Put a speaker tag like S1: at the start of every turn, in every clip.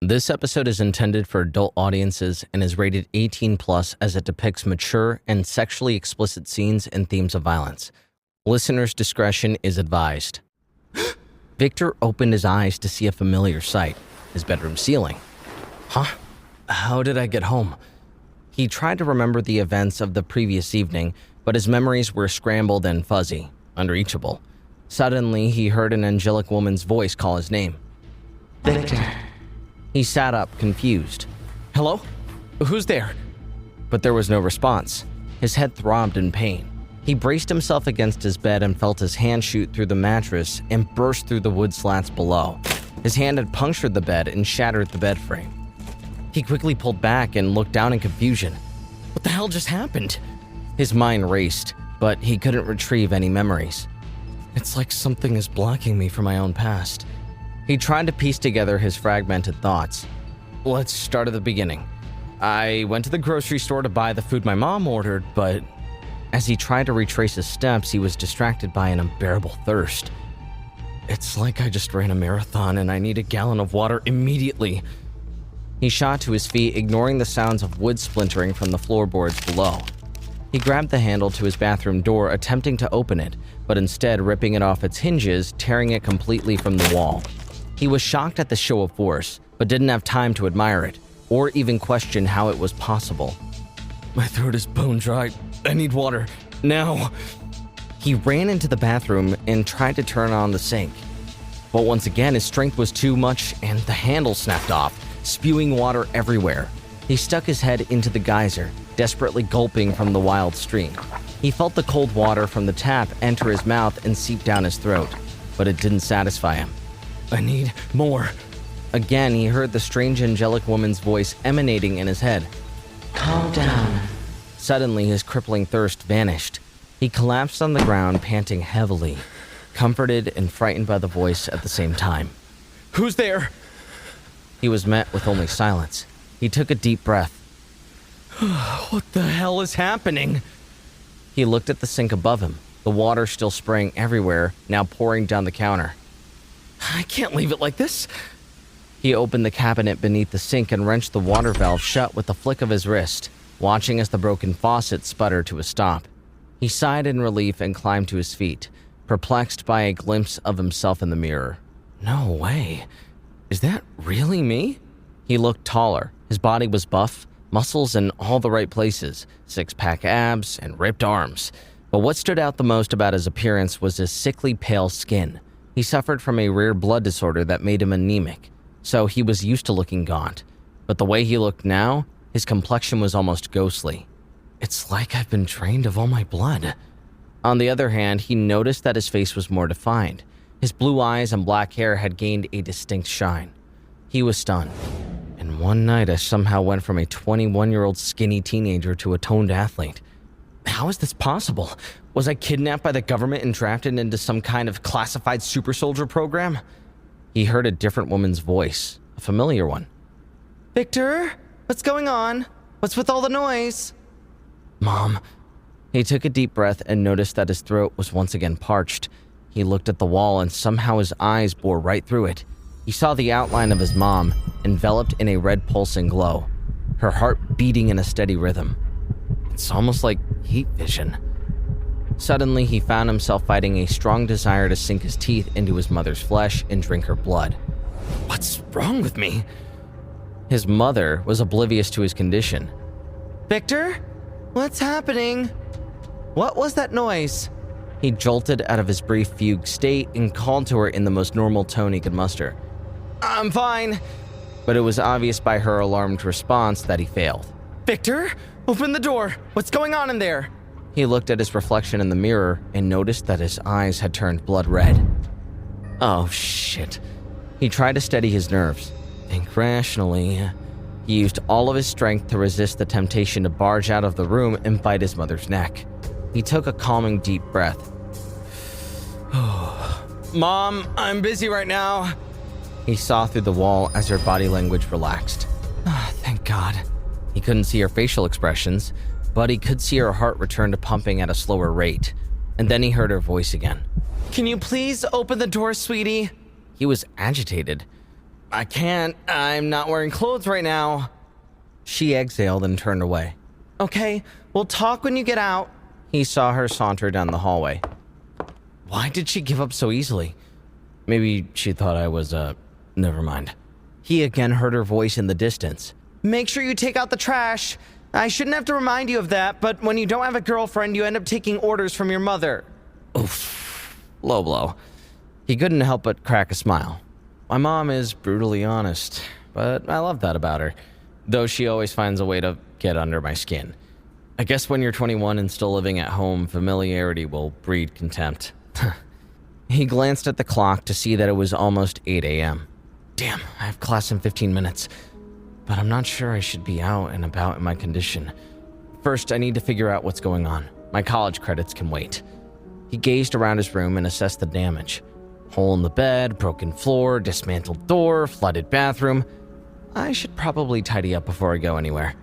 S1: This episode is intended for adult audiences and is rated 18+ as it depicts mature and sexually explicit scenes and themes of violence. Listener's discretion is advised. Victor opened his eyes to see a familiar sight, his bedroom ceiling. Huh? How did I get home? He tried to remember the events of the previous evening, but his memories were scrambled and fuzzy, unreachable. Suddenly, he heard an angelic woman's voice call his name. Victor. He sat up, confused. Hello? Who's there? But there was no response. His head throbbed in pain. He braced himself against his bed and felt his hand shoot through the mattress and burst through the wood slats below. His hand had punctured the bed and shattered the bed frame. He quickly pulled back and looked down in confusion. What the hell just happened? His mind raced, but he couldn't retrieve any memories. It's like something is blocking me from my own past. He tried to piece together his fragmented thoughts. Let's start at the beginning. I went to the grocery store to buy the food my mom ordered, but as he tried to retrace his steps, he was distracted by an unbearable thirst. It's like I just ran a marathon and I need a gallon of water immediately. He shot to his feet, ignoring the sounds of wood splintering from the floorboards below. He grabbed the handle to his bathroom door, attempting to open it, but instead ripping it off its hinges, tearing it completely from the wall. He was shocked at the show of force, but didn't have time to admire it, or even question how it was possible. My throat is bone dry. I need water. Now. He ran into the bathroom and tried to turn on the sink. But once again, his strength was too much and the handle snapped off, spewing water everywhere. He stuck his head into the geyser, desperately gulping from the wild stream. He felt the cold water from the tap enter his mouth and seep down his throat, but it didn't satisfy him. I need more. Again, he heard the strange angelic woman's voice emanating in his head. Calm down. Suddenly, his crippling thirst vanished. He collapsed on the ground, panting heavily, comforted and frightened by the voice at the same time. Who's there? He was met with only silence. He took a deep breath. What the hell is happening? He looked at the sink above him, the water still spraying everywhere, now pouring down the counter. I can't leave it like this. He opened the cabinet beneath the sink and wrenched the water valve shut with a flick of his wrist, watching as the broken faucet sputtered to a stop. He sighed in relief and climbed to his feet, perplexed by a glimpse of himself in the mirror. No way. Is that really me? He looked taller. His body was buff, muscles in all the right places, six-pack abs and ripped arms. But what stood out the most about his appearance was his sickly pale skin. He suffered from a rare blood disorder that made him anemic, so he was used to looking gaunt. But the way he looked now, his complexion was almost ghostly. It's like I've been drained of all my blood. On the other hand, he noticed that his face was more defined. His blue eyes and black hair had gained a distinct shine. He was stunned. And one night, I somehow went from a 21-year-old skinny teenager to a toned athlete. How is this possible? Was I kidnapped by the government and drafted into some kind of classified super soldier program? He heard a different woman's voice, a familiar one. Victor, what's going on? What's with all the noise? Mom. He took a deep breath and noticed that his throat was once again parched. He looked at the wall and somehow his eyes bore right through it. He saw the outline of his mom, enveloped in a red pulsing glow, her heart beating in a steady rhythm. It's almost like heat vision. Suddenly, he found himself fighting a strong desire to sink his teeth into his mother's flesh and drink her blood. What's wrong with me? His mother was oblivious to his condition. Victor? What's happening? What was that noise? He jolted out of his brief fugue state and called to her in the most normal tone he could muster. I'm fine. But it was obvious by her alarmed response that he failed. Victor? Open the door! What's going on in there? He looked at his reflection in the mirror and noticed that his eyes had turned blood red. Oh, shit. He tried to steady his nerves. Think rationally. He used all of his strength to resist the temptation to barge out of the room and bite his mother's neck. He took a calming deep breath. Mom, I'm busy right now. He saw through the wall as her body language relaxed. Thank God. He couldn't see her facial expressions, but he could see her heart return to pumping at a slower rate. And then he heard her voice again. Can you please open the door, sweetie? He was agitated. I can't. I'm not wearing clothes right now. She exhaled and turned away. Okay, we'll talk when you get out. He saw her saunter down the hallway. Why did she give up so easily? Maybe she thought I was, never mind. He again heard her voice in the distance. Make sure you take out the trash. I shouldn't have to remind you of that, but when you don't have a girlfriend, you end up taking orders from your mother. Oof. Low blow. He couldn't help but crack a smile. My mom is brutally honest, but I love that about her, though she always finds a way to get under my skin. I guess when you're 21 and still living at home, familiarity will breed contempt. He glanced at the clock to see that it was almost 8 a.m. Damn, I have class in 15 minutes, but I'm not sure I should be out and about in my condition. First, I need to figure out what's going on. My college credits can wait. He gazed around his room and assessed the damage. Hole in the bed, broken floor, dismantled door, flooded bathroom. I should probably tidy up before I go anywhere.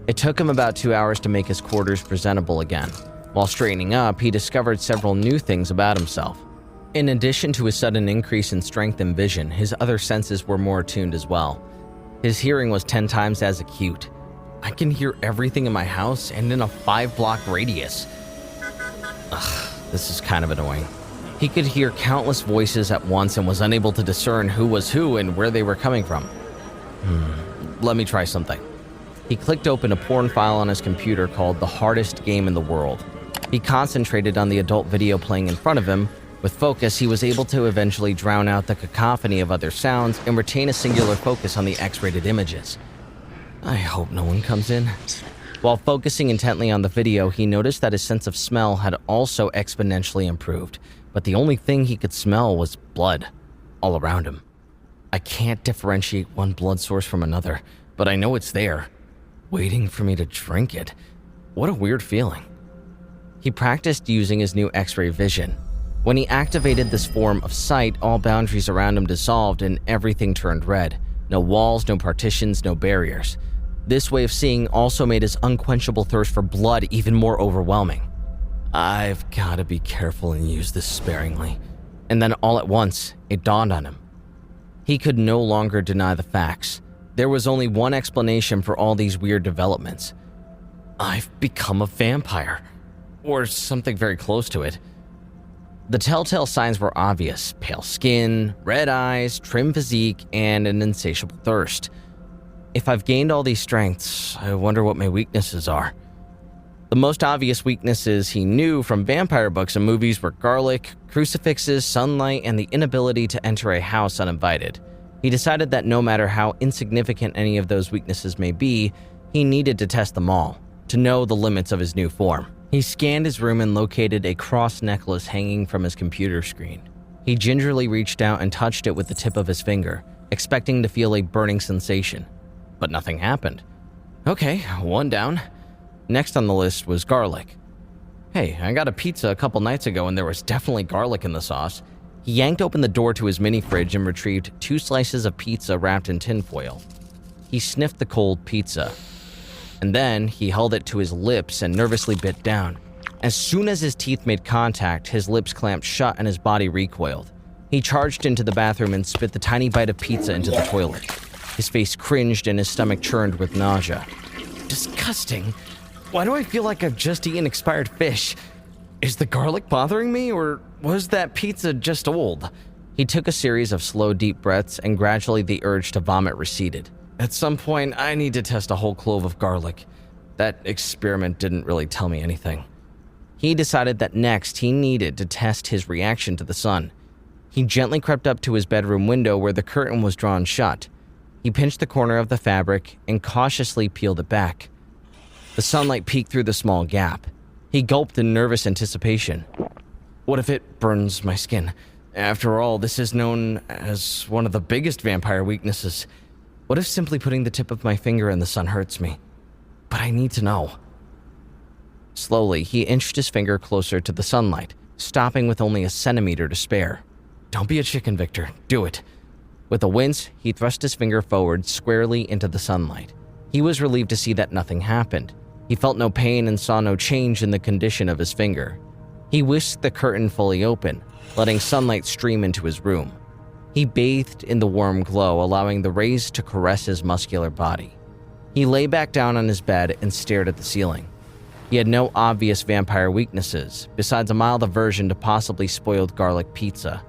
S1: It took him about 2 hours to make his quarters presentable again. While straightening up, he discovered several new things about himself. In addition to his sudden increase in strength and vision, his other senses were more attuned as well. His hearing was 10 times as acute. I can hear everything in my house and in a 5-block radius. Ugh, this is kind of annoying. He could hear countless voices at once and was unable to discern who was who and where they were coming from. Let me try something. He clicked open a porn file on his computer called The Hardest Game in the World. He concentrated on the adult video playing in front of him. With focus, he was able to eventually drown out the cacophony of other sounds and retain a singular focus on the X-rated images. I hope no one comes in. While focusing intently on the video, he noticed that his sense of smell had also exponentially improved, but the only thing he could smell was blood all around him. I can't differentiate one blood source from another, but I know it's there, waiting for me to drink it. What a weird feeling. He practiced using his new X-ray vision. When he activated this form of sight, all boundaries around him dissolved and everything turned red. No walls, no partitions, no barriers. This way of seeing also made his unquenchable thirst for blood even more overwhelming. I've got to be careful and use this sparingly. And then all at once, it dawned on him. He could no longer deny the facts. There was only one explanation for all these weird developments. I've become a vampire. Or something very close to it. The telltale signs were obvious: pale skin, red eyes, trim physique, and an insatiable thirst. If I've gained all these strengths, I wonder what my weaknesses are. The most obvious weaknesses he knew from vampire books and movies were garlic, crucifixes, sunlight, and the inability to enter a house uninvited. He decided that no matter how insignificant any of those weaknesses may be, he needed to test them all, to know the limits of his new form. He scanned his room and located a cross necklace hanging from his computer screen. He gingerly reached out and touched it with the tip of his finger, expecting to feel a burning sensation. But nothing happened. Okay, one down. Next on the list was garlic. Hey, I got a pizza a couple nights ago and there was definitely garlic in the sauce. He yanked open the door to his mini fridge and retrieved 2 slices of pizza wrapped in tinfoil. He sniffed the cold pizza. And then he held it to his lips and nervously bit down. As soon as his teeth made contact, his lips clamped shut and his body recoiled. He charged into the bathroom and spit the tiny bite of pizza into the toilet. His face cringed and his stomach churned with nausea. Disgusting. Why do I feel like I've just eaten expired fish? Is the garlic bothering me, or was that pizza just old? He took a series of slow, deep breaths, and gradually the urge to vomit receded. At some point, I need to test a whole clove of garlic. That experiment didn't really tell me anything. He decided that next he needed to test his reaction to the sun. He gently crept up to his bedroom window where the curtain was drawn shut. He pinched the corner of the fabric and cautiously peeled it back. The sunlight peeked through the small gap. He gulped in nervous anticipation. What if it burns my skin? After all, this is known as one of the biggest vampire weaknesses. What if simply putting the tip of my finger in the sun hurts me? But I need to know. Slowly, he inched his finger closer to the sunlight, stopping with only a centimeter to spare. Don't be a chicken, Victor. Do it. With a wince, he thrust his finger forward squarely into the sunlight. He was relieved to see that nothing happened. He felt no pain and saw no change in the condition of his finger. He whisked the curtain fully open, letting sunlight stream into his room. He bathed in the warm glow, allowing the rays to caress his muscular body. He lay back down on his bed and stared at the ceiling. He had no obvious vampire weaknesses, besides a mild aversion to possibly spoiled garlic pizza,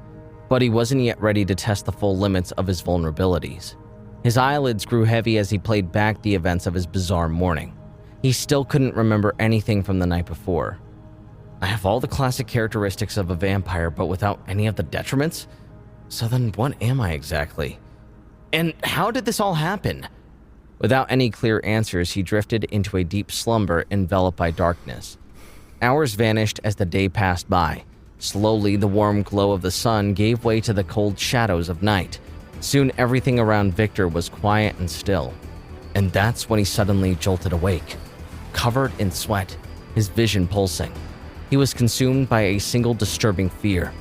S1: but he wasn't yet ready to test the full limits of his vulnerabilities. His eyelids grew heavy as he played back the events of his bizarre morning. He still couldn't remember anything from the night before. I have all the classic characteristics of a vampire, but without any of the detriments? So then what am I exactly? And how did this all happen? Without any clear answers, he drifted into a deep slumber enveloped by darkness. Hours vanished as the day passed by. Slowly, the warm glow of the sun gave way to the cold shadows of night. Soon, everything around Victor was quiet and still. And that's when he suddenly jolted awake. Covered in sweat, his vision pulsing. He was consumed by a single disturbing fear,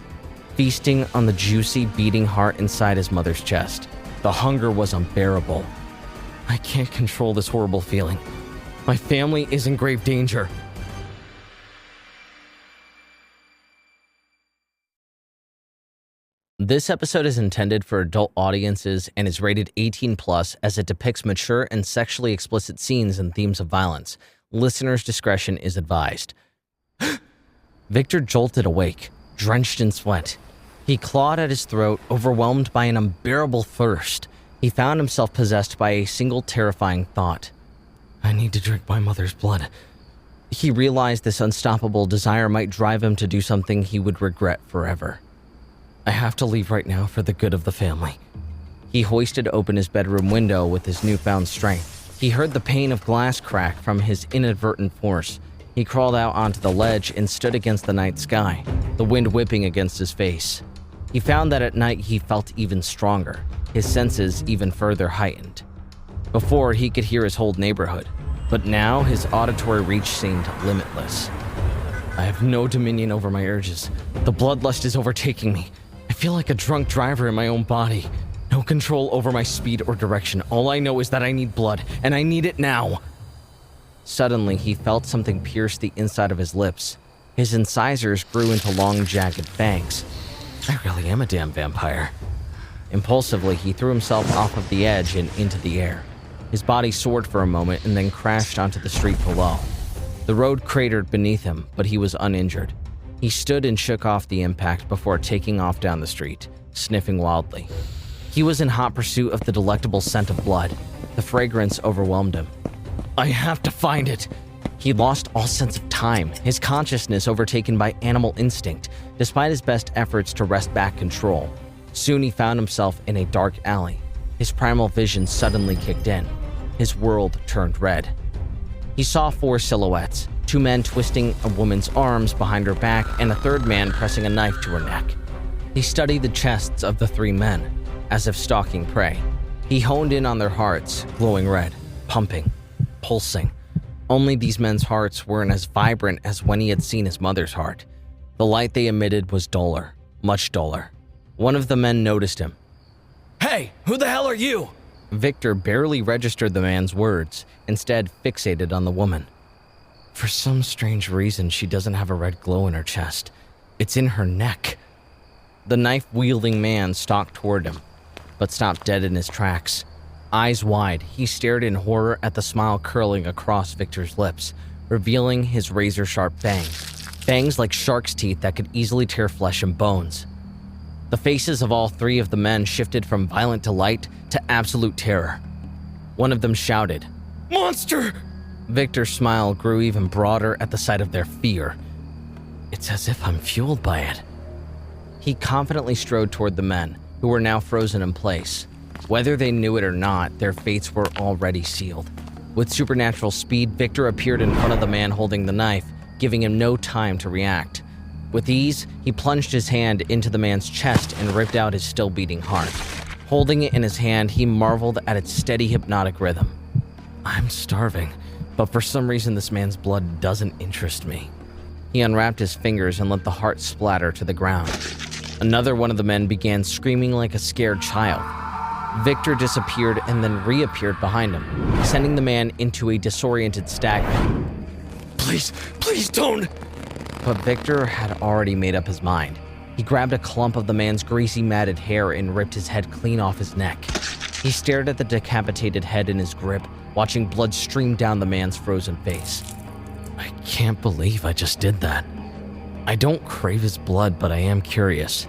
S1: feasting on the juicy, beating heart inside his mother's chest. The hunger was unbearable. I can't control this horrible feeling. My family is in grave danger. This episode is intended for adult audiences and is rated 18+ as it depicts mature and sexually explicit scenes and themes of violence. Listener's discretion is advised. Victor jolted awake, drenched in sweat. He clawed at his throat, overwhelmed by an unbearable thirst. He found himself possessed by a single terrifying thought. I need to drink my mother's blood. He realized this unstoppable desire might drive him to do something he would regret forever. I have to leave right now for the good of the family. He hoisted open his bedroom window with his newfound strength. He heard the pane of glass crack from his inadvertent force. He crawled out onto the ledge and stood against the night sky, the wind whipping against his face. He found that at night he felt even stronger, his senses even further heightened. Before, he could hear his whole neighborhood, but now his auditory reach seemed limitless. I have no dominion over my urges. The bloodlust is overtaking me. I feel like a drunk driver in my own body. No control over my speed or direction. All I know is that I need blood, and I need it now. Suddenly, he felt something pierce the inside of his lips. His incisors grew into long, jagged fangs. I really am a damn vampire. Impulsively, he threw himself off of the edge and into the air. His body soared for a moment and then crashed onto the street below. The road cratered beneath him, but he was uninjured. He stood and shook off the impact before taking off down the street, sniffing wildly. He was in hot pursuit of the delectable scent of blood. The fragrance overwhelmed him. I have to find it! He lost all sense of time, his consciousness overtaken by animal instinct, despite his best efforts to wrest back control. Soon he found himself in a dark alley. His primal vision suddenly kicked in. His world turned red. He saw 4 silhouettes, 2 men twisting a woman's arms behind her back and a third man pressing a knife to her neck. He studied the chests of the 3 men, as if stalking prey. He honed in on their hearts, glowing red, pumping, pulsing. Only these men's hearts weren't as vibrant as when he had seen his mother's heart. The light they emitted was duller, much duller. One of the men noticed him. Hey, who the hell are you? Victor barely registered the man's words, instead fixated on the woman. For some strange reason, she doesn't have a red glow in her chest. It's in her neck. The knife-wielding man stalked toward him, but stopped dead in his tracks. Eyes wide, he stared in horror at the smile curling across Victor's lips, revealing his razor-sharp fangs. Fangs like shark's teeth that could easily tear flesh and bones. The faces of all 3 of the men shifted from violent delight to absolute terror. One of them shouted, Monster! Victor's smile grew even broader at the sight of their fear. It's as if I'm fueled by it. He confidently strode toward the men, who were now frozen in place. Whether they knew it or not, their fates were already sealed. With supernatural speed, Victor appeared in front of the man holding the knife, giving him no time to react. With ease, he plunged his hand into the man's chest and ripped out his still-beating heart. Holding it in his hand, he marveled at its steady hypnotic rhythm. I'm starving, but for some reason this man's blood doesn't interest me. He unwrapped his fingers and let the heart splatter to the ground. Another one of the men began screaming like a scared child. Victor disappeared and then reappeared behind him, sending the man into a disoriented stagger. Please don't! But Victor had already made up his mind. He grabbed a clump of the man's greasy matted hair and ripped his head clean off his neck. He stared at the decapitated head in his grip, watching blood stream down the man's frozen face. I can't believe I just did that. I don't crave his blood, but I am curious.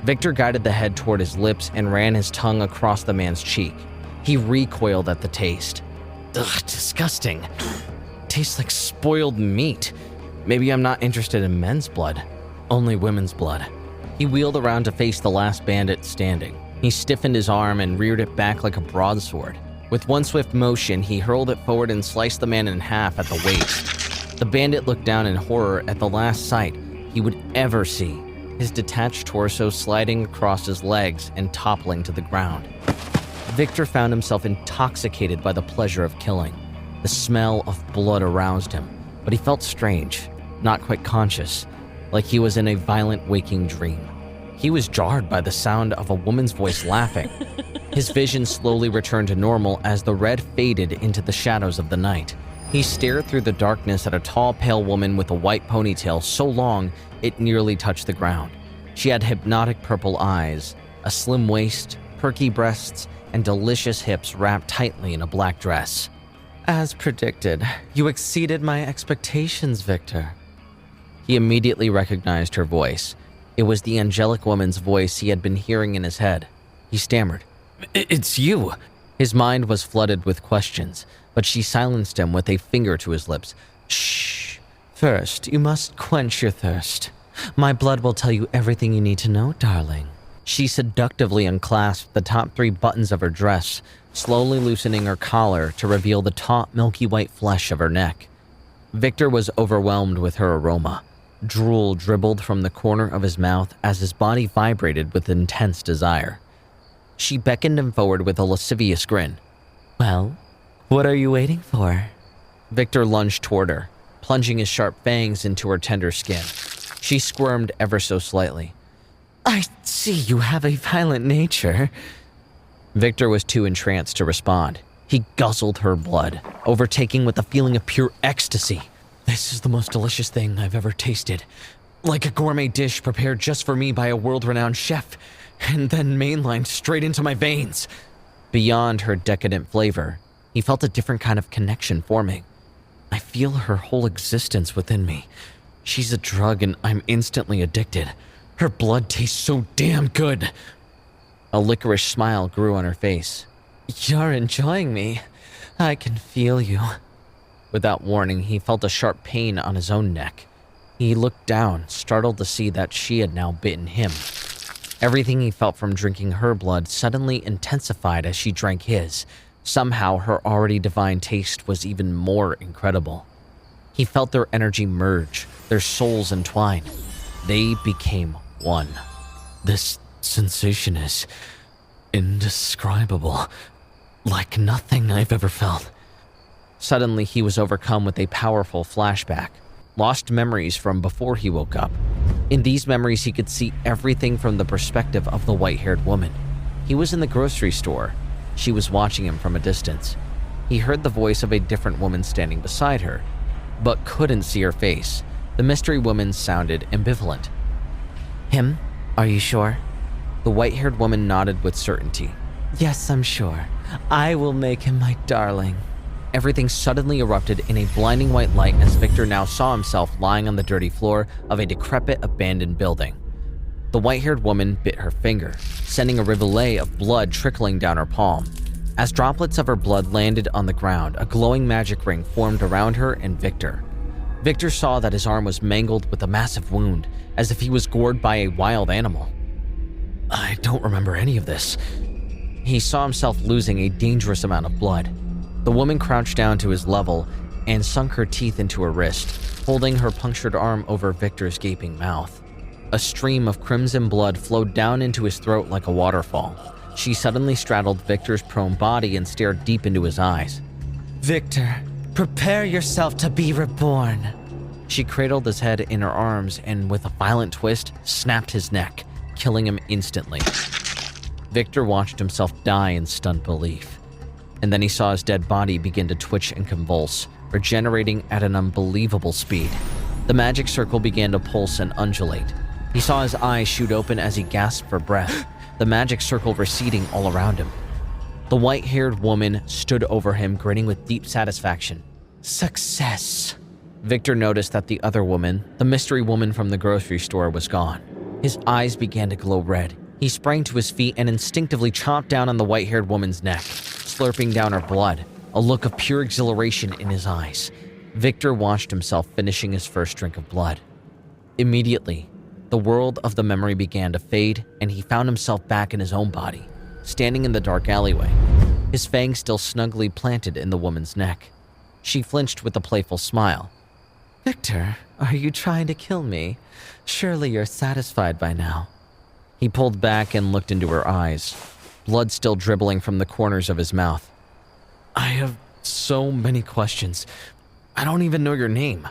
S1: Victor guided the head toward his lips and ran his tongue across the man's cheek. He recoiled at the taste. Ugh, disgusting. Tastes like spoiled meat. Maybe I'm not interested in men's blood, only women's blood. He wheeled around to face the last bandit standing. He stiffened his arm and reared it back like a broadsword. With one swift motion, he hurled it forward and sliced the man in half at the waist. The bandit looked down in horror at the last sight he would ever see, his detached torso sliding across his legs and toppling to the ground. Victor found himself intoxicated by the pleasure of killing. The smell of blood aroused him, but he felt strange, not quite conscious, like he was in a violent waking dream. He was jarred by the sound of a woman's voice laughing. His vision slowly returned to normal as the red faded into the shadows of the night. He stared through the darkness at a tall, pale woman with a white ponytail so long it nearly touched the ground. She had hypnotic purple eyes, a slim waist, perky breasts, and delicious hips wrapped tightly in a black dress. As predicted, you exceeded my expectations, Victor. He immediately recognized her voice. It was the angelic woman's voice he had been hearing in his head. He stammered, "It's you." His mind was flooded with questions, but she silenced him with a finger to his lips. "Shh. First, you must quench your thirst. My blood will tell you everything you need to know, darling." She seductively unclasped the top 3 buttons of her dress, slowly loosening her collar to reveal the taut, milky white flesh of her neck. Victor was overwhelmed with her aroma. Drool dribbled from the corner of his mouth as his body vibrated with intense desire. She beckoned him forward with a lascivious grin. "Well, what are you waiting for?" Victor lunged toward her, plunging his sharp fangs into her tender skin. She squirmed ever so slightly. "I see you have a violent nature." Victor was too entranced to respond. He guzzled her blood, overtaking with a feeling of pure ecstasy. "This is the most delicious thing I've ever tasted. Like a gourmet dish prepared just for me by a world-renowned chef, and then mainlined straight into my veins." Beyond her decadent flavor, he felt a different kind of connection forming. "I feel her whole existence within me. She's a drug and I'm instantly addicted. Her blood tastes so damn good." A licorice smile grew on her face. "You're enjoying me. I can feel you." Without warning, he felt a sharp pain on his own neck. He looked down, startled to see that she had now bitten him. Everything he felt from drinking her blood suddenly intensified as she drank his. Somehow, her already divine taste was even more incredible. He felt their energy merge, their souls entwine. They became one. This sensation is indescribable, like nothing I've ever felt. Suddenly, he was overcome with a powerful flashback, lost memories from before he woke up. In these memories, he could see everything from the perspective of the white-haired woman. He was in the grocery store. She was watching him from a distance. He heard the voice of a different woman standing beside her, but couldn't see her face. The mystery woman sounded ambivalent. "Him? Are you sure?" The white-haired woman nodded with certainty. "Yes, I'm sure. I will make him my darling." Everything suddenly erupted in a blinding white light as Victor now saw himself lying on the dirty floor of a decrepit, abandoned building. The white-haired woman bit her finger, sending a rivulet of blood trickling down her palm. As droplets of her blood landed on the ground, a glowing magic ring formed around her and Victor. Victor saw that his arm was mangled with a massive wound, as if he was gored by a wild animal. "I don't remember any of this." He saw himself losing a dangerous amount of blood. The woman crouched down to his level and sunk her teeth into her wrist, holding her punctured arm over Victor's gaping mouth. A stream of crimson blood flowed down into his throat like a waterfall. She suddenly straddled Victor's prone body and stared deep into his eyes. "Victor, prepare yourself to be reborn." She cradled his head in her arms and, with a violent twist, snapped his neck, killing him instantly. Victor watched himself die in stunned belief. And then he saw his dead body begin to twitch and convulse, regenerating at an unbelievable speed. The magic circle began to pulse and undulate. He saw his eyes shoot open as he gasped for breath, the magic circle receding all around him. The white-haired woman stood over him, grinning with deep satisfaction. Success! Victor noticed that the other woman, the mystery woman from the grocery store, was gone. His eyes began to glow red. He sprang to his feet and instinctively chomped down on the white-haired woman's neck, slurping down her blood, a look of pure exhilaration in his eyes. Victor watched himself finishing his first drink of blood. Immediately, the world of the memory began to fade, and he found himself back in his own body, standing in the dark alleyway, his fangs still snugly planted in the woman's neck. She flinched with a playful smile. Victor, are you trying to kill me? Surely you're satisfied by now. He pulled back and looked into her eyes, blood still dribbling from the corners of his mouth. I have so many questions. I don't even know your name.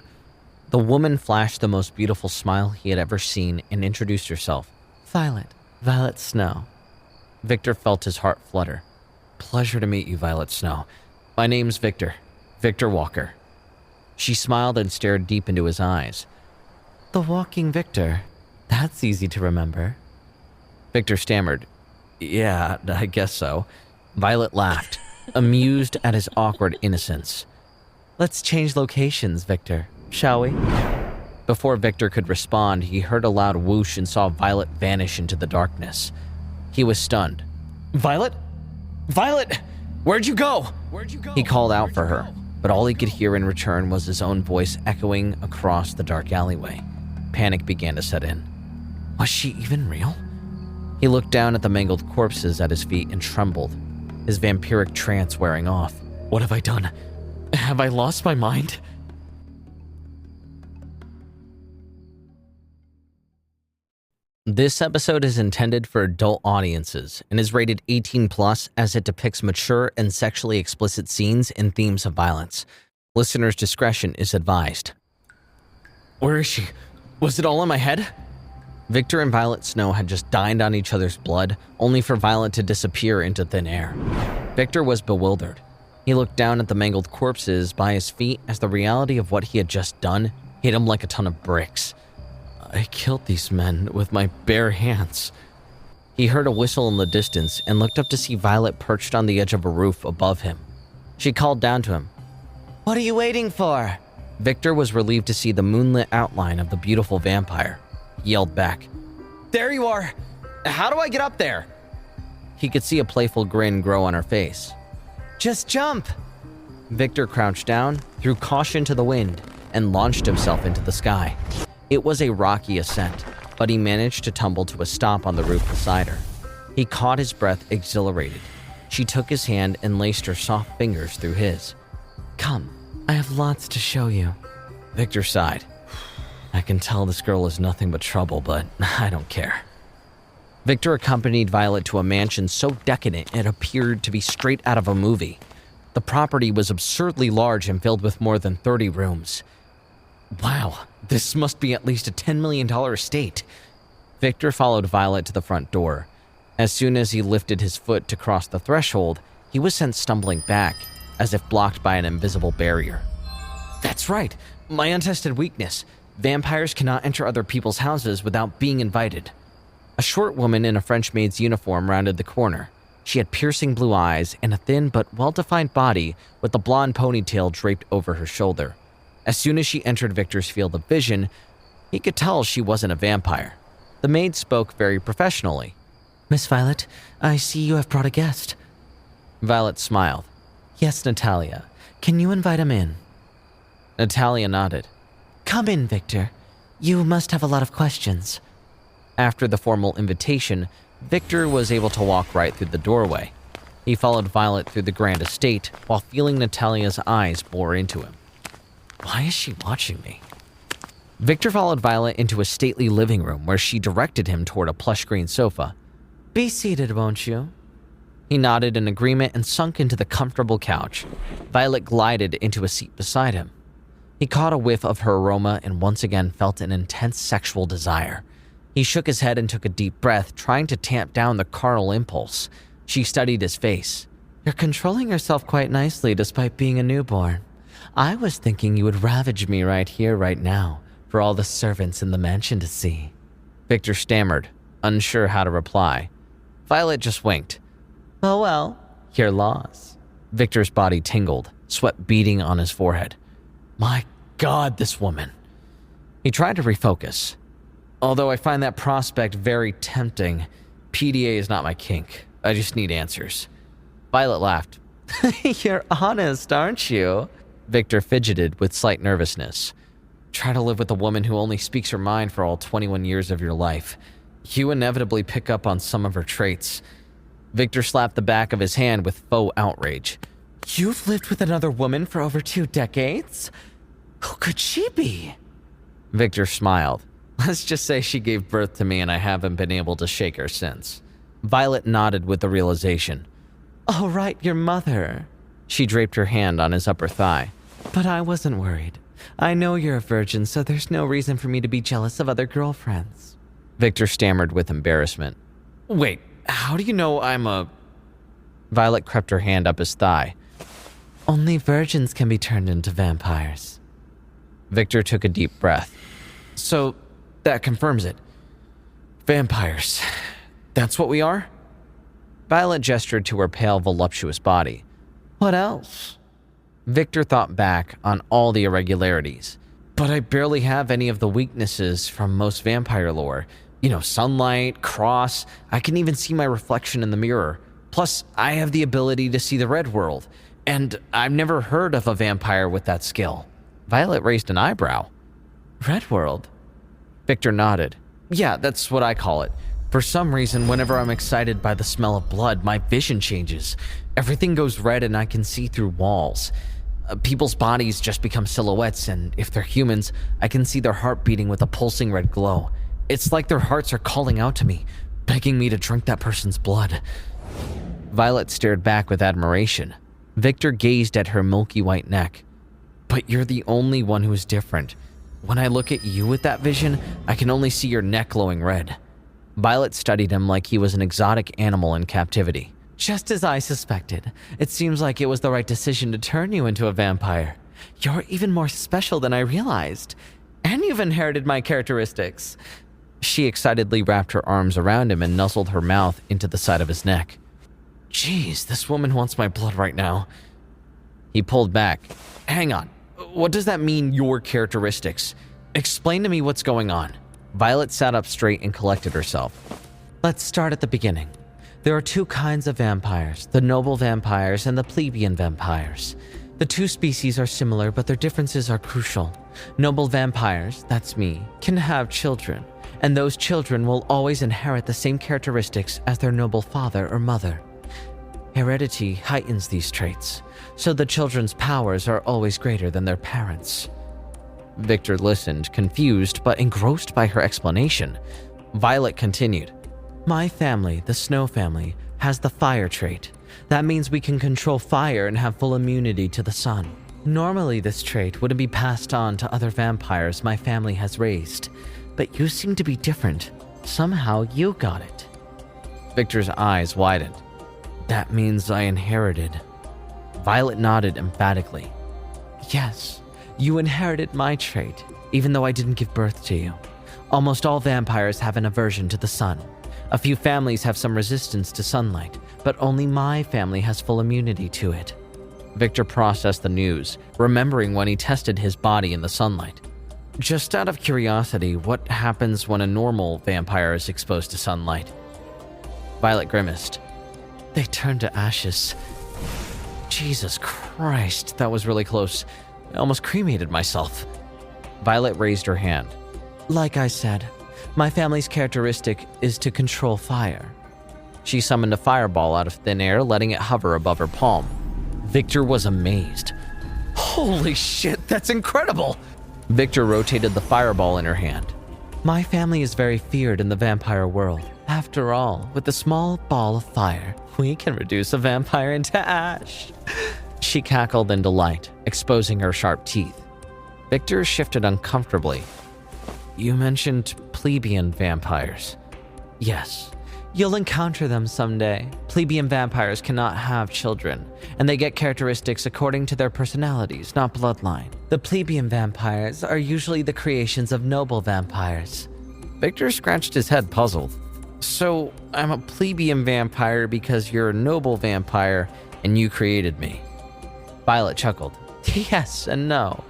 S1: The woman flashed the most beautiful smile he had ever seen and introduced herself. Violet Snow. Victor felt his heart flutter. Pleasure to meet you, Violet Snow. My name's Victor Walker. She smiled and stared deep into his eyes. The walking Victor. That's easy to remember. Victor stammered. Yeah, I guess so. Violet laughed, amused at his awkward innocence. Let's change locations, Victor, shall we? Before Victor could respond, he heard a loud whoosh and saw Violet vanish into the darkness. He was stunned. Violet? Violet! Where'd you go? He called out for her, but all he could hear in return was his own voice echoing across the dark alleyway. Panic began to set in. Was she even real? He looked down at the mangled corpses at his feet and trembled, his vampiric trance wearing off. What have I done? Have I lost my mind? This episode is intended for adult audiences and is rated 18+ as it depicts mature and sexually explicit scenes and themes of violence. Listener's discretion is advised. Where is she? Was it all in my head? Victor and Violet Snow had just dined on each other's blood, only for Violet to disappear into thin air. Victor was bewildered. He looked down at the mangled corpses by his feet as the reality of what he had just done hit him like a ton of bricks. I killed these men with my bare hands. He heard a whistle in the distance and looked up to see Violet perched on the edge of a roof above him. She called down to him. What are you waiting for? Victor was relieved to see the moonlit outline of the beautiful vampire. He yelled back, There you are! How do I get up there? He could see a playful grin grow on her face. Just jump! Victor crouched down, threw caution to the wind, and launched himself into the sky. It was a rocky ascent, but he managed to tumble to a stop on the roof beside her. He caught his breath, exhilarated. She took his hand and laced her soft fingers through his. Come, I have lots to show you. Victor sighed. I can tell this girl is nothing but trouble, but I don't care. Victor accompanied Violet to a mansion so decadent it appeared to be straight out of a movie. The property was absurdly large and filled with more than 30 rooms. Wow, this must be at least a $10 million estate. Victor followed Violet to the front door. As soon as he lifted his foot to cross the threshold, he was sent stumbling back, as if blocked by an invisible barrier. That's right, my untested weakness. Vampires cannot enter other people's houses without being invited. A short woman in a French maid's uniform rounded the corner. She had piercing blue eyes and a thin but well-defined body with a blonde ponytail draped over her shoulder. As soon as she entered Victor's field of vision, he could tell she wasn't a vampire. The maid spoke very professionally. Miss Violet, I see you have brought a guest. Violet smiled. Yes, Natalia. Can you invite him in? Natalia nodded. Come in, Victor. You must have a lot of questions. After the formal invitation, Victor was able to walk right through the doorway. He followed Violet through the grand estate while feeling Natalia's eyes bore into him. Why is she watching me? Victor followed Violet into a stately living room where she directed him toward a plush green sofa. Be seated, won't you? He nodded in agreement and sunk into the comfortable couch. Violet glided into a seat beside him. He caught a whiff of her aroma and once again felt an intense sexual desire. He shook his head and took a deep breath, trying to tamp down the carnal impulse. She studied his face. You're controlling yourself quite nicely despite being a newborn. I was thinking you would ravage me right here, right now, for all the servants in the mansion to see. Victor stammered, unsure how to reply. Violet just winked. Oh well, your loss. Victor's body tingled, sweat beading on his forehead. My God, this woman. He tried to refocus. Although I find that prospect very tempting, PDA is not my kink. I just need answers. Violet laughed. You're honest, aren't you? Victor fidgeted with slight nervousness. Try to live with a woman who only speaks her mind for all 21 years of your life. You inevitably pick up on some of her traits. Victor slapped the back of his hand with faux outrage. You've lived with another woman for over 2 decades? Who could she be? Victor smiled. Let's just say she gave birth to me and I haven't been able to shake her since. Violet nodded with the realization. Oh, right, your mother. She draped her hand on his upper thigh. But I wasn't worried. I know you're a virgin, so there's no reason for me to be jealous of other girlfriends. Victor stammered with embarrassment. Wait, how do you know I'm a... Violet crept her hand up his thigh. Only virgins can be turned into vampires. Victor took a deep breath. So, that confirms it. Vampires. That's what we are? Violet gestured to her pale, voluptuous body. What else? Victor thought back on all the irregularities. But I barely have any of the weaknesses from most vampire lore. You know, sunlight, cross, I can even see my reflection in the mirror. Plus, I have the ability to see the red world. And I've never heard of a vampire with that skill. Violet raised an eyebrow. Red world? Victor nodded. Yeah, that's what I call it. For some reason, whenever I'm excited by the smell of blood, my vision changes. Everything goes red and I can see through walls. People's bodies just become silhouettes, and if they're humans, I can see their heart beating with a pulsing red glow. It's like their hearts are calling out to me, begging me to drink that person's blood. Violet stared back with admiration. Victor gazed at her milky white neck. But you're the only one who is different. When I look at you with that vision, I can only see your neck glowing red. Violet studied him like he was an exotic animal in captivity. Just as I suspected. It seems like it was the right decision to turn you into a vampire. You're even more special than I realized. And you've inherited my characteristics. She excitedly wrapped her arms around him and nuzzled her mouth into the side of his neck. Jeez, this woman wants my blood right now. He pulled back. Hang on. What does that mean, your characteristics? Explain to me what's going on. Violet sat up straight and collected herself. Let's start at the beginning. There are 2 kinds of vampires, the noble vampires and the plebeian vampires. The 2 species are similar, but their differences are crucial. Noble vampires, that's me, can have children, and those children will always inherit the same characteristics as their noble father or mother. Heredity heightens these traits, so the children's powers are always greater than their parents. Victor listened, confused but engrossed by her explanation. Violet continued. My family, the Snow family, has the fire trait. That means we can control fire and have full immunity to the sun. Normally, this trait wouldn't be passed on to other vampires my family has raised, but you seem to be different. Somehow you got it. Victor's eyes widened. That means I inherited. Violet nodded emphatically. Yes, you inherited my trait, even though I didn't give birth to you. Almost all vampires have an aversion to the sun. A few families have some resistance to sunlight, but only my family has full immunity to it. Victor processed the news, remembering when he tested his body in the sunlight. Just out of curiosity, what happens when a normal vampire is exposed to sunlight? Violet grimaced. They turn to ashes. Jesus Christ, that was really close. I almost cremated myself. Violet raised her hand. Like I said, my family's characteristic is to control fire. She summoned a fireball out of thin air, letting it hover above her palm. Victor was amazed. Holy shit, that's incredible! Victor rotated the fireball in her hand. My family is very feared in the vampire world. After all, with a small ball of fire, we can reduce a vampire into ash. She cackled in delight, exposing her sharp teeth. Victor shifted uncomfortably. You mentioned plebeian vampires. Yes, you'll encounter them someday. Plebeian vampires cannot have children, and they get characteristics according to their personalities, not bloodline. The plebeian vampires are usually the creations of noble vampires. Victor scratched his head, puzzled. So, I'm a plebeian vampire because you're a noble vampire and you created me. Violet chuckled. Yes and no.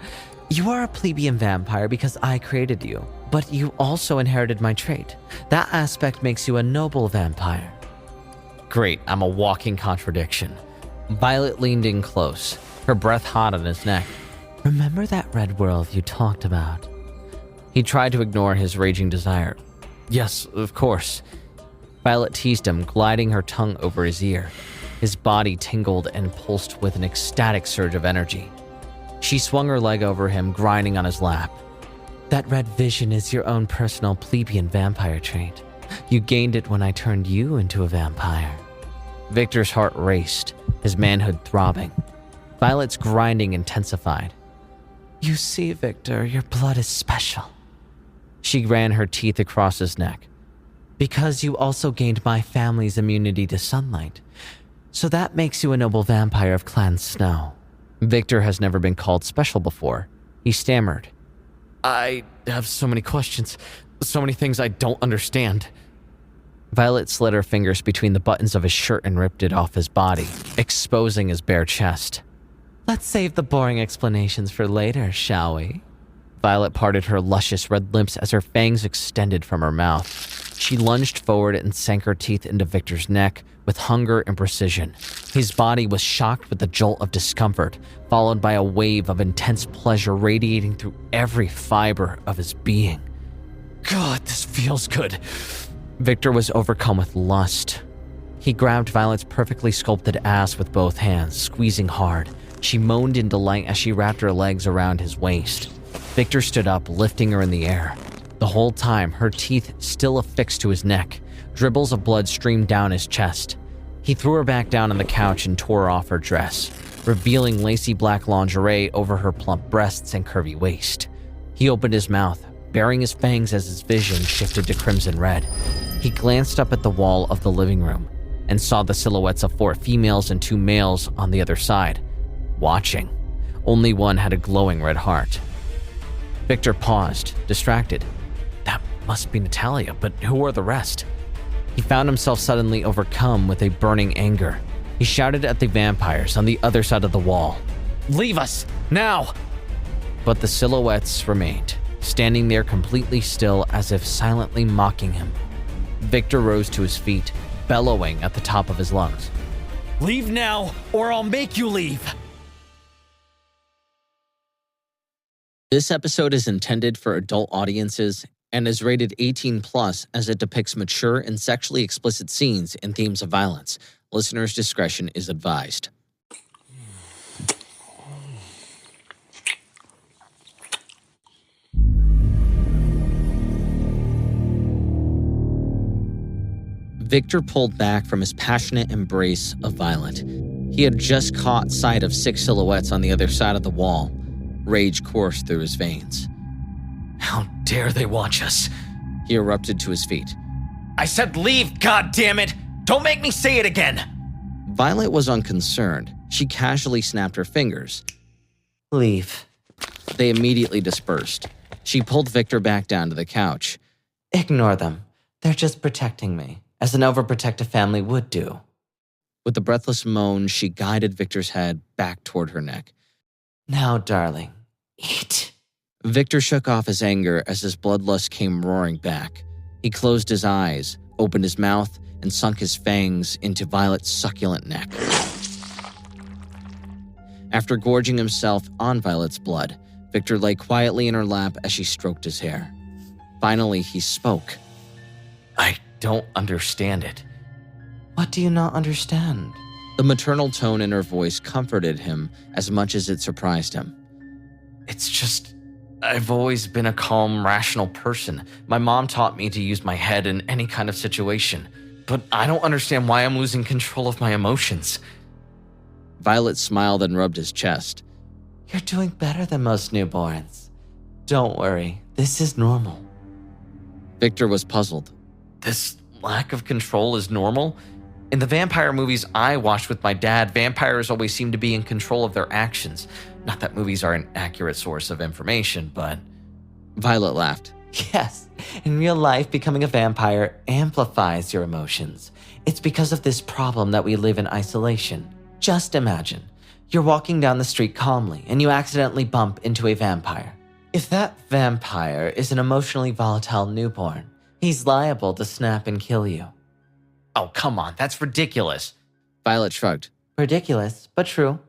S1: You are a plebeian vampire because I created you, but you also inherited my trait. That aspect makes you a noble vampire. Great, I'm a walking contradiction. Violet leaned in close, her breath hot on his neck. Remember that red world you talked about? He tried to ignore his raging desire. Yes, of course. Violet teased him, gliding her tongue over his ear. His body tingled and pulsed with an ecstatic surge of energy. She swung her leg over him, grinding on his lap. That red vision is your own personal plebeian vampire trait. You gained it when I turned you into a vampire. Victor's heart raced, his manhood throbbing. Violet's grinding intensified. You see, Victor, your blood is special. She ran her teeth across his neck. Because you also gained my family's immunity to sunlight. So that makes you a noble vampire of Clan Snow. Victor has never been called special before. He stammered. I have so many questions, so many things I don't understand. Violet slid her fingers between the buttons of his shirt and ripped it off his body, exposing his bare chest. Let's save the boring explanations for later, shall we? Violet parted her luscious red lips as her fangs extended from her mouth. She lunged forward and sank her teeth into Victor's neck with hunger and precision. His body was shocked with the jolt of discomfort, followed by a wave of intense pleasure radiating through every fiber of his being. God, this feels good. Victor was overcome with lust. He grabbed Violet's perfectly sculpted ass with both hands, squeezing hard. She moaned in delight as she wrapped her legs around his waist. Victor stood up, lifting her in the air. The whole time, her teeth still affixed to his neck. Dribbles of blood streamed down his chest. He threw her back down on the couch and tore off her dress, revealing lacy black lingerie over her plump breasts and curvy waist. He opened his mouth, baring his fangs as his vision shifted to crimson red. He glanced up at the wall of the living room and saw the silhouettes of 4 females and 2 males on the other side, watching. Only one had a glowing red heart. Victor paused, distracted. That must be Natalia, but who are the rest? He found himself suddenly overcome with a burning anger. He shouted at the vampires on the other side of the wall. Leave us, now! But the silhouettes remained, standing there completely still as if silently mocking him. Victor rose to his feet, bellowing at the top of his lungs. Leave now, or I'll make you leave! This episode is intended for adult audiences and is rated 18+ as it depicts mature and sexually explicit scenes and themes of violence. Listener's discretion is advised. Victor pulled back from his passionate embrace of Violet. He had just caught sight of 6 silhouettes on the other side of the wall. Rage coursed through his veins. How dare they watch us? He erupted to his feet. I said leave, goddammit! Don't make me say it again! Violet was unconcerned. She casually snapped her fingers. Leave. They immediately dispersed. She pulled Victor back down to the couch. Ignore them. They're just protecting me, as an overprotective family would do. With a breathless moan, she guided Victor's head back toward her neck. Now, darling, eat. Victor shook off his anger as his bloodlust came roaring back. He closed his eyes, opened his mouth, and sunk his fangs into Violet's succulent neck. After gorging himself on Violet's blood, Victor lay quietly in her lap as she stroked his hair. Finally, he spoke. I don't understand it. What do you not understand? The maternal tone in her voice comforted him as much as it surprised him. It's just, I've always been a calm, rational person. My mom taught me to use my head in any kind of situation, but I don't understand why I'm losing control of my emotions. Violet smiled and rubbed his chest. You're doing better than most newborns. Don't worry, this is normal. Victor was puzzled. This lack of control is normal? In the vampire movies I watched with my dad, vampires always seem to be in control of their actions. Not that movies are an accurate source of information, but... Violet laughed.
S2: Yes, in real life, becoming a vampire amplifies your emotions. It's because of this problem that we live in isolation. Just imagine, you're walking down the street calmly and you accidentally bump into a vampire. If that vampire is an emotionally volatile newborn, he's liable to snap and kill you.
S1: Oh, come on, that's ridiculous. Violet shrugged.
S2: Ridiculous, but true.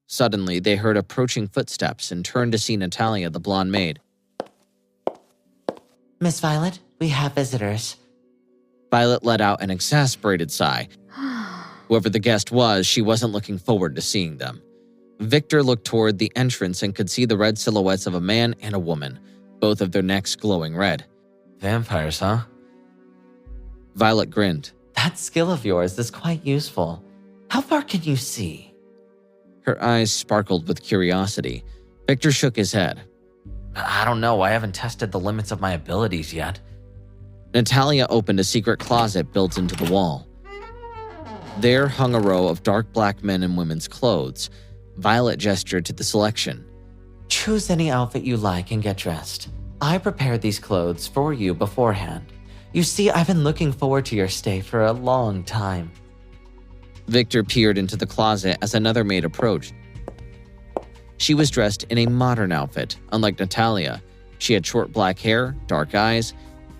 S1: Suddenly, they heard approaching footsteps and turned to see Natalia, the blonde maid.
S2: Miss Violet, we have visitors.
S1: Violet let out an exasperated sigh. Whoever the guest was, she wasn't looking forward to seeing them. Victor looked toward the entrance and could see the red silhouettes of a man and a woman, both of their necks glowing red.
S2: Vampires, huh?
S1: Violet grinned.
S2: That skill of yours is quite useful. How far can you see?
S1: Her eyes sparkled with curiosity. Victor shook his head.
S2: I don't know, I haven't tested the limits of my abilities yet.
S1: Natalia opened a secret closet built into the wall. There hung a row of dark black men and women's clothes. Violet gestured to the selection.
S2: Choose any outfit you like and get dressed. I prepared these clothes for you beforehand. You see, I've been looking forward to your stay for a long time.
S1: Victor peered into the closet as another maid approached. She was dressed in a modern outfit, unlike Natalia. She had short black hair, dark eyes,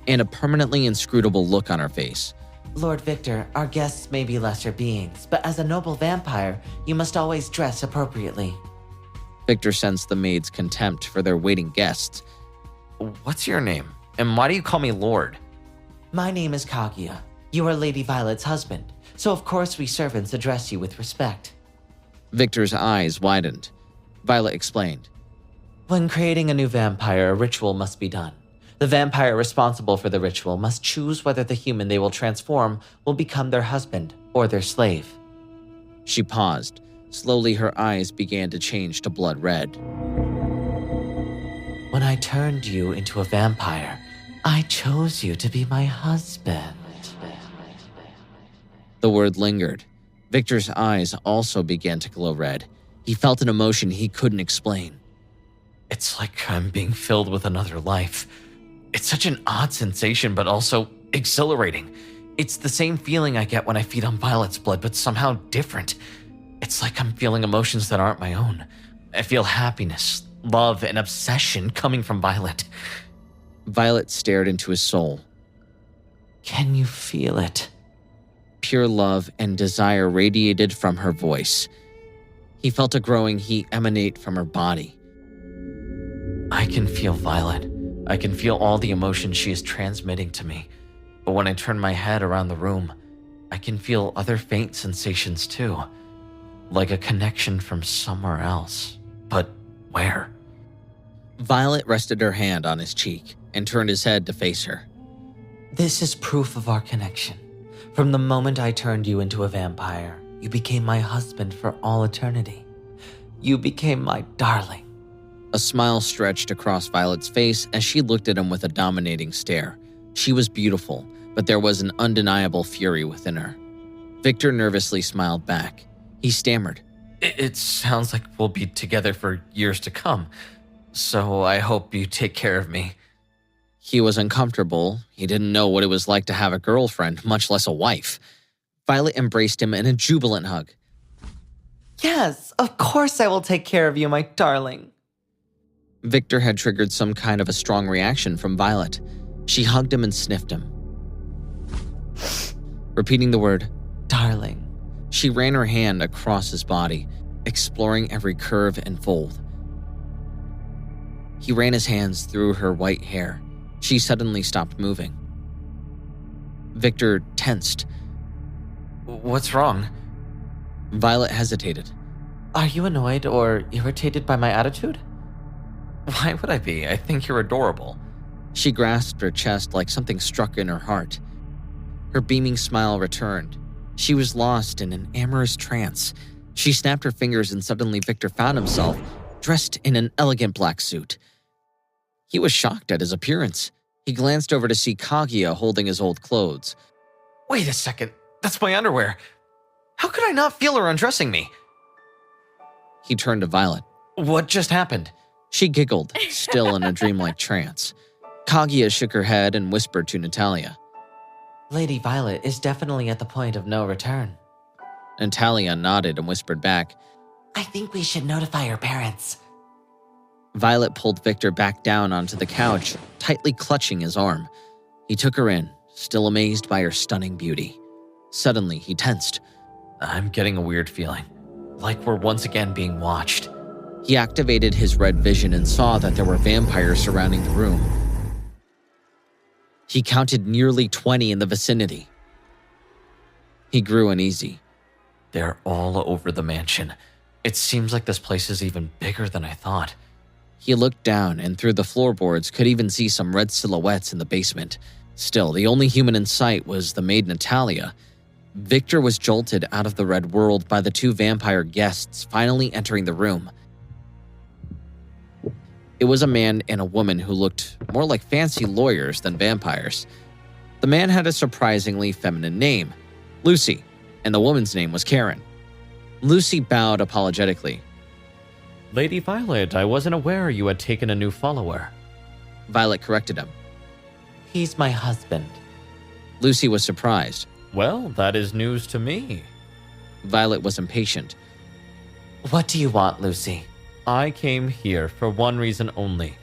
S1: and a permanently inscrutable look on her face.
S2: Lord Victor, our guests may be lesser beings, but as a noble vampire, you must always dress appropriately.
S1: Victor sensed the maid's contempt for their waiting guests.
S2: What's your name? And why do you call me Lord? My name is Kaguya. You are Lady Violet's husband, so of course we servants address you with respect.
S1: Victor's eyes widened. Violet explained.
S2: When creating a new vampire, a ritual must be done. The vampire responsible for the ritual must choose whether the human they will transform will become their husband or their slave.
S1: She paused. Slowly, her eyes began to change to blood red.
S2: When I turned you into a vampire, I chose you to be my husband.
S1: The word lingered. Victor's eyes also began to glow red. He felt an emotion he couldn't explain.
S2: It's like I'm being filled with another life. It's such an odd sensation, but also exhilarating. It's the same feeling I get when I feed on Violet's blood, but somehow different. It's like I'm feeling emotions that aren't my own. I feel happiness, love, and obsession coming from Violet.
S1: Violet stared into his soul.
S2: Can you feel it?
S1: Pure love and desire radiated from her voice. He felt a growing heat emanate from her body.
S2: I can feel Violet. I can feel all the emotions she is transmitting to me. But when I turn my head around the room, I can feel other faint sensations too. Like a connection from somewhere else. But where?
S1: Violet rested her hand on his cheek and turned his head to face her.
S2: This is proof of our connection. From the moment I turned you into a vampire, you became my husband for all eternity. You became my darling.
S1: A smile stretched across Violet's face as she looked at him with a dominating stare. She was beautiful, but there was an undeniable fury within her. Victor nervously smiled back. He stammered.
S2: It sounds like we'll be together for years to come, so I hope you take care of me.
S1: He was uncomfortable. He didn't know what it was like to have a girlfriend, much less a wife. Violet embraced him in a jubilant hug.
S2: Yes, of course I will take care of you, my darling.
S1: Victor had triggered some kind of a strong reaction from Violet. She hugged him and sniffed him. Repeating the word,
S2: darling.
S1: She ran her hand across his body, exploring every curve and fold. He ran his hands through her white hair. She suddenly stopped moving. Victor tensed.
S2: What's wrong?
S1: Violet hesitated.
S2: Are you annoyed or irritated by my attitude? Why would I be? I think you're adorable.
S1: She grasped her chest like something struck in her heart. Her beaming smile returned. She was lost in an amorous trance. She snapped her fingers and suddenly Victor found himself dressed in an elegant black suit. He was shocked at his appearance. He glanced over to see Kaguya holding his old clothes.
S2: Wait a second, that's my underwear. How could I not feel her undressing me?
S1: He turned to Violet.
S2: What just happened?
S1: She giggled, still in a dreamlike trance. Kaguya shook her head and whispered to Natalia.
S2: Lady Violet is definitely at the point of no return.
S1: Natalia nodded and whispered back,
S2: I think we should notify her parents.
S1: Violet pulled Victor back down onto the couch, tightly clutching his arm. He took her in, still amazed by her stunning beauty. Suddenly, he tensed.
S2: I'm getting a weird feeling, like we're once again being watched.
S1: He activated his red vision and saw that there were vampires surrounding the room. He counted nearly 20 in the vicinity. He grew uneasy.
S2: They're all over the mansion. It seems like this place is even bigger than I thought.
S1: He looked down and through the floorboards could even see some red silhouettes in the basement. Still, the only human in sight was the maid Natalia. Victor was jolted out of the red world by the two vampire guests finally entering the room. It was a man and a woman who looked more like fancy lawyers than vampires. The man had a surprisingly feminine name, Lucy, and the woman's name was Karen. Lucy bowed apologetically.
S3: Lady Violet, I wasn't aware you had taken a new follower.
S1: Violet corrected him.
S2: He's my husband.
S1: Lucy was surprised.
S3: Well, that is news to me.
S1: Violet was impatient.
S2: What do you want, Lucy?
S3: I came here for one reason only.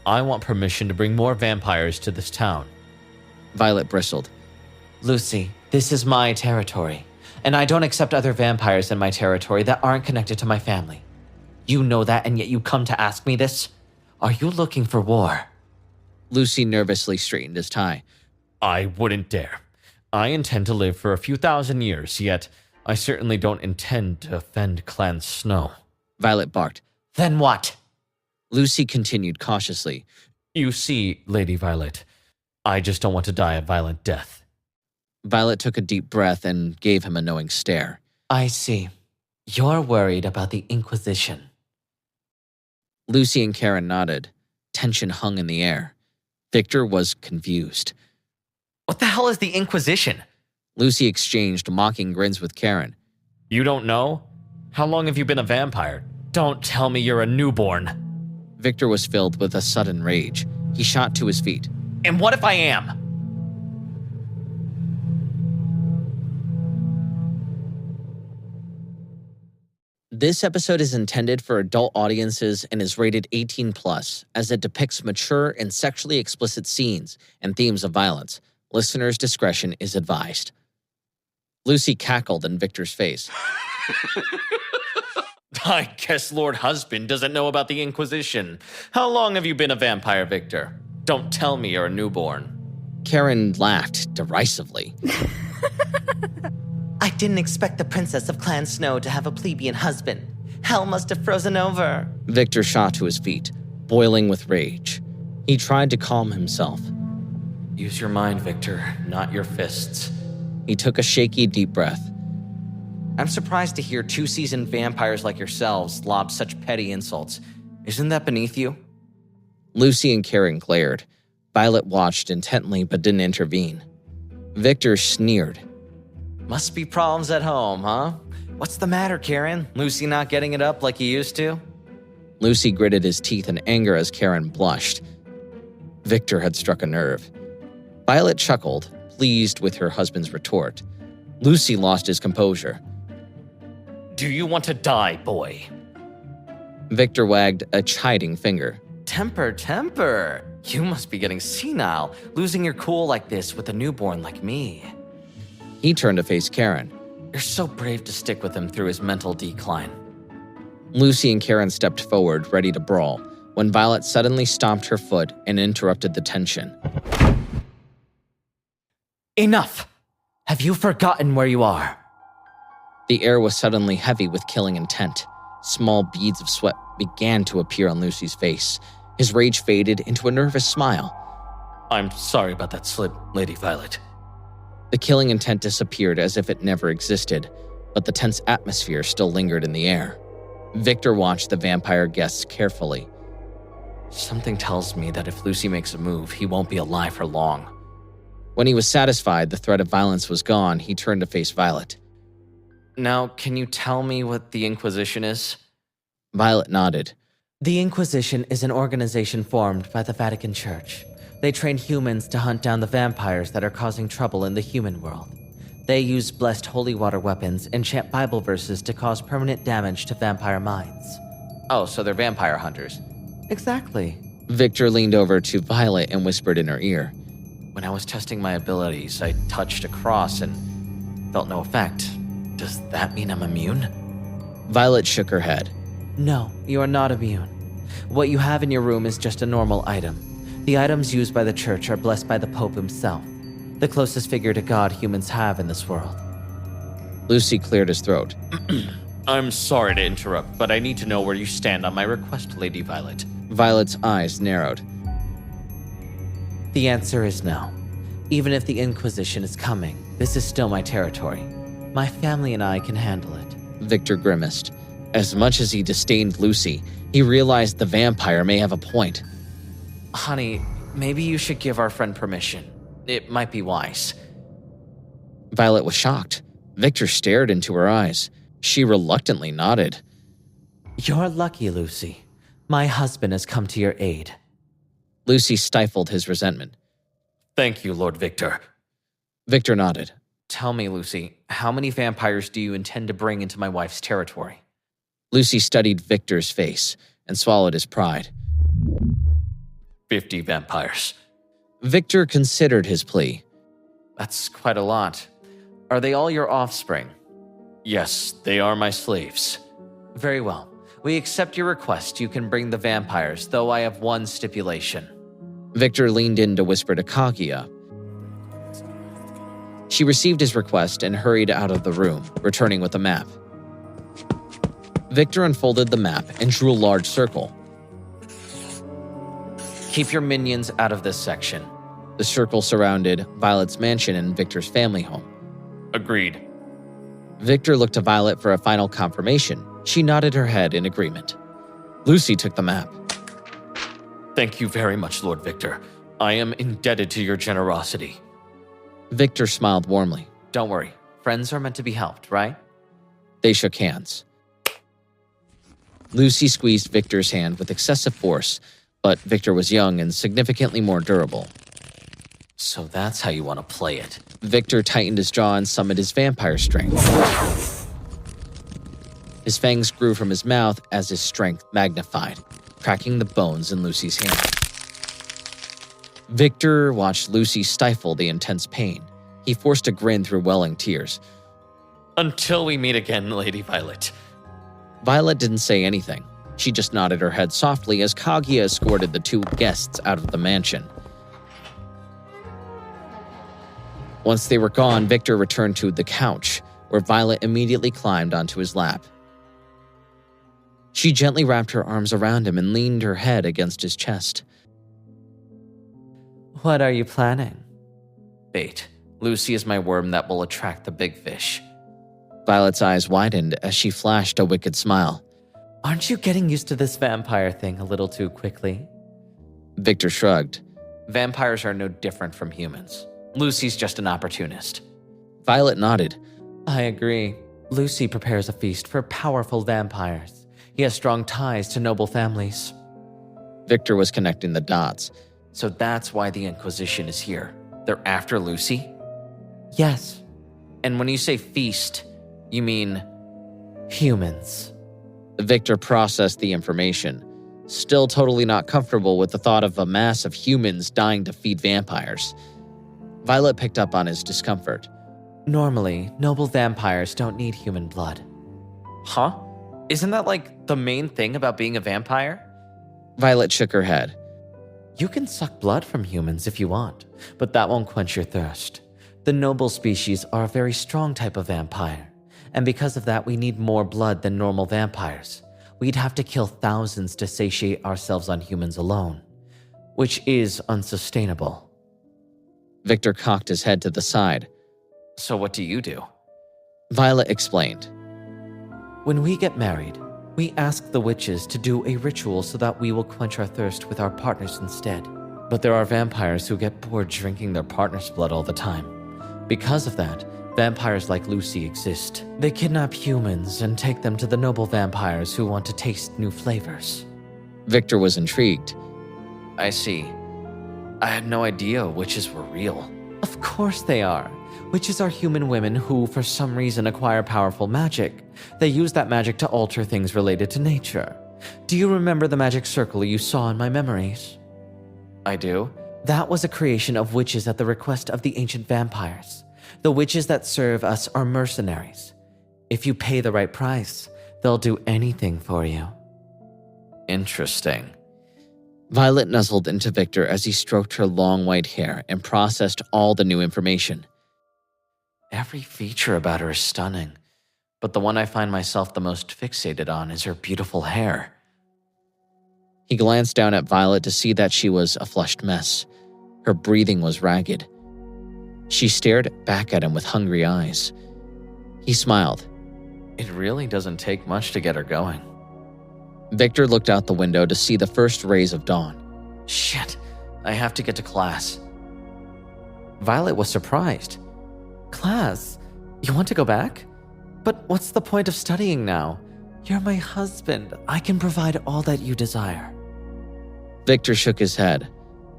S3: I want permission to bring more vampires to this town.
S1: Violet bristled.
S2: Lucy, this is my territory, and I don't accept other vampires in my territory that aren't connected to my family. You know that, and yet you come to ask me this? Are you looking for war?
S1: Lucy nervously straightened his tie.
S3: I wouldn't dare. I intend to live for a few thousand years, yet I certainly don't intend to offend Clan Snow.
S1: Violet barked.
S2: Then what?
S1: Lucy continued cautiously.
S3: You see, Lady Violet, I just don't want to die a violent death.
S1: Violet took a deep breath and gave him a knowing stare.
S2: I see. You're worried about the Inquisition.
S1: Lucy and Karen nodded. Tension hung in the air. Victor was confused.
S2: What the hell is the Inquisition?
S1: Lucy exchanged mocking grins with Karen.
S3: You don't know? How long have you been a vampire? Don't tell me you're a newborn.
S1: Victor was filled with a sudden rage. He shot to his feet.
S2: And what if I am?
S1: This episode is intended for adult audiences and is rated 18+, as it depicts mature and sexually explicit scenes and themes of violence. Listener's discretion is advised. Lucy cackled in Victor's face.
S3: I guess Lord Husband doesn't know about the Inquisition. How long have you been a vampire, Victor? Don't tell me you're a newborn.
S1: Karen laughed derisively.
S2: I didn't expect the Princess of Clan Snow to have a plebeian husband. Hell must have frozen over.
S1: Victor shot to his feet, boiling with rage. He tried to calm himself.
S2: Use your mind, Victor, not your fists.
S1: He took a shaky, deep breath.
S2: I'm surprised to hear two seasoned vampires like yourselves lob such petty insults. Isn't that beneath you?
S1: Lucy and Karen glared. Violet watched intently but didn't intervene. Victor sneered.
S2: Must be problems at home, huh? What's the matter, Karen? Lucy not getting it up like he used to?
S1: Lucy gritted his teeth in anger as Karen blushed. Victor had struck a nerve. Violet chuckled, pleased with her husband's retort. Lucy lost his composure.
S3: Do you want to die, boy?
S1: Victor wagged a chiding finger.
S2: Temper. You must be getting senile, losing your cool like this with a newborn like me.
S1: He turned to face Karen.
S2: You're so brave to stick with him through his mental decline.
S1: Lucy and Karen stepped forward, ready to brawl, when Violet suddenly stomped her foot and interrupted the tension.
S2: Enough! Have you forgotten where you are?
S1: The air was suddenly heavy with killing intent. Small beads of sweat began to appear on Lucy's face. His rage faded into a nervous smile.
S3: I'm sorry about that slip, Lady Violet.
S1: The killing intent disappeared as if it never existed, but the tense atmosphere still lingered in the air. Victor watched the vampire guests carefully.
S2: Something tells me that if Lucy makes a move, he won't be alive for long.
S1: When he was satisfied the threat of violence was gone, he turned to face Violet.
S2: Now, can you tell me what the Inquisition is?
S1: Violet nodded.
S2: The Inquisition is an organization formed by the Vatican Church. They train humans to hunt down the vampires that are causing trouble in the human world. They use blessed holy water weapons and chant Bible verses to cause permanent damage to vampire minds.
S1: Oh, so they're vampire hunters.
S2: Exactly.
S1: Victor leaned over to Violet and whispered in her ear.
S3: When I was testing my abilities, I touched a cross and felt no effect. Does that mean I'm immune?
S1: Violet shook her head.
S2: No, you are not immune. What you have in your room is just a normal item. The items used by the church are blessed by the Pope himself, the closest figure to God humans have in this world.
S1: Lucy cleared his throat.
S3: I'm sorry to interrupt, but I need to know where you stand on my request, Lady Violet.
S1: Violet's eyes narrowed.
S2: The answer is no. Even if the Inquisition is coming, this is still my territory. My family and I can handle it.
S1: Victor grimaced. As much as he disdained Lucy, he realized the vampire may have a point.
S3: Honey, maybe you should give our friend permission. It might be wise.
S1: Violet was shocked. Victor stared into her eyes. She reluctantly nodded.
S2: You're lucky, Lucy. My husband has come to your aid.
S1: Lucy stifled his resentment.
S3: Thank you, Lord Victor.
S1: Victor nodded.
S3: Tell me, Lucy, how many vampires do you intend to bring into my wife's territory?
S1: Lucy studied Victor's face and swallowed his pride.
S3: 50 vampires.
S1: Victor considered his plea.
S3: That's quite a lot. Are they all your offspring? Yes, they are my slaves. Very well. We accept your request. You can bring the vampires, though I have one stipulation.
S1: Victor leaned in to whisper to Kaguya. She received his request and hurried out of the room, returning with a map. Victor unfolded the map and drew a large circle.
S3: Keep your minions out of this section.
S1: The circle surrounded Violet's mansion and Victor's family home.
S3: Agreed.
S1: Victor looked to Violet for a final confirmation. She nodded her head in agreement. Lucy took the map.
S3: Thank you very much, Lord Victor. I am indebted to your generosity.
S1: Victor smiled warmly.
S3: Don't worry. Friends are meant to be helped, right?
S1: They shook hands. Lucy squeezed Victor's hand with excessive force, but Victor was young and significantly more durable.
S3: So that's how you want to play it.
S1: Victor tightened his jaw and summoned his vampire strength. His fangs grew from his mouth as his strength magnified, cracking the bones in Lucy's hand. Victor watched Lucy stifle the intense pain. He forced a grin through welling tears.
S3: Until we meet again, Lady Violet.
S1: Violet didn't say anything. She just nodded her head softly as Kaguya escorted the two guests out of the mansion. Once they were gone, Victor returned to the couch, where Violet immediately climbed onto his lap. She gently wrapped her arms around him and leaned her head against his chest.
S2: What are you planning?
S3: Bait. Lucy is my worm that will attract the big fish.
S1: Violet's eyes widened as she flashed a wicked smile.
S2: Aren't you getting used to this vampire thing a little too quickly?
S1: Victor shrugged.
S3: Vampires are no different from humans. Lucy's just an opportunist.
S1: Violet nodded.
S2: I agree. Lucy prepares a feast for powerful vampires. He has strong ties to noble families.
S1: Victor was connecting the dots.
S3: So that's why the Inquisition is here. They're after Lucy?
S2: Yes.
S3: And when you say feast, you mean
S2: humans.
S1: Victor processed the information, still totally not comfortable with the thought of a mass of humans dying to feed vampires. Violet picked up on his discomfort.
S2: Normally, noble vampires don't need human blood.
S3: Huh? Isn't that like the main thing about being a vampire?
S1: Violet shook her head.
S2: You can suck blood from humans if you want, but that won't quench your thirst. The noble species are a very strong type of vampire, and because of that we need more blood than normal vampires. We'd have to kill thousands to satiate ourselves on humans alone, which is unsustainable.
S1: Victor cocked his head to the side.
S3: So what do you do?
S1: Violet explained.
S2: When we get married, we ask the witches to do a ritual so that we will quench our thirst with our partners instead. But there are vampires who get bored drinking their partner's blood all the time. Because of that, vampires like Lucy exist. They kidnap humans and take them to the noble vampires who want to taste new flavors.
S1: Victor was intrigued.
S3: I see. I had no idea witches were real.
S2: Of course they are. Witches are human women who, for some reason, acquire powerful magic. They use that magic to alter things related to nature. Do you remember the magic circle you saw in my memories?
S3: I do.
S2: That was a creation of witches at the request of the ancient vampires. The witches that serve us are mercenaries. If you pay the right price, they'll do anything for you.
S3: Interesting.
S1: Violet nuzzled into Victor as he stroked her long white hair and processed all the new information.
S3: Every feature about her is stunning, but the one I find myself the most fixated on is her beautiful hair.
S1: He glanced down at Violet to see that she was a flushed mess. Her breathing was ragged. She stared back at him with hungry eyes. He smiled.
S3: It really doesn't take much to get her going.
S1: Victor looked out the window to see the first rays of dawn.
S3: Shit, I have to get to class.
S2: Violet was surprised. Class? You want to go back? But what's the point of studying now? You're my husband. I can provide all that you desire.
S1: Victor shook his head.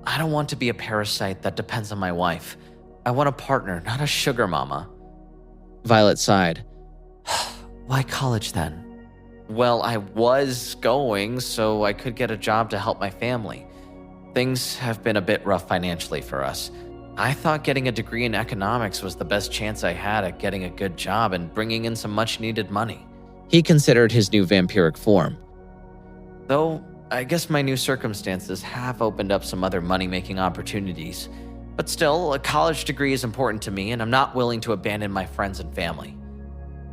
S3: I don't want to be a parasite that depends on my wife. I want a partner, not a sugar mama.
S1: Violet sighed.
S2: Why college then?
S3: Well, I was going so I could get a job to help my family. Things have been a bit rough financially for us. I thought getting a degree in economics was the best chance I had at getting a good job and bringing in some much-needed money.
S1: He considered his new vampiric form.
S3: Though, I guess my new circumstances have opened up some other money-making opportunities. But still, a college degree is important to me, and I'm not willing to abandon my friends and family.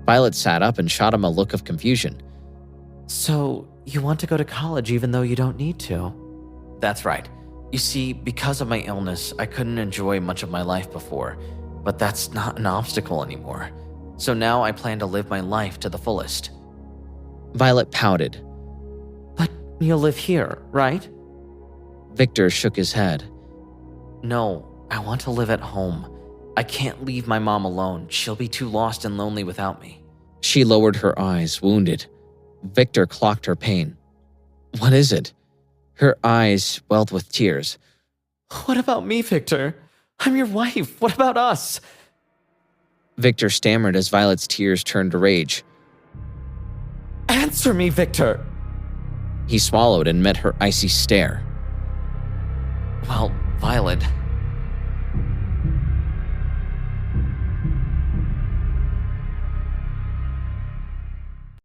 S1: Violet sat up and shot him a look of confusion.
S2: So, you want to go to college even though you don't need to?
S3: That's right. You see, because of my illness, I couldn't enjoy much of my life before, but that's not an obstacle anymore. So now I plan to live my life to the fullest.
S1: Violet pouted.
S2: But you'll live here, right?
S1: Victor shook his head.
S3: No, I want to live at home. I can't leave my mom alone. She'll be too lost and lonely without me.
S1: She lowered her eyes, wounded. Victor clocked her pain. What is it? Her eyes welled with tears.
S2: What about me, Victor? I'm your wife. What about us?
S1: Victor stammered as Violet's tears turned to rage.
S2: Answer me, Victor!
S1: He swallowed and met her icy stare.
S3: Well, Violet,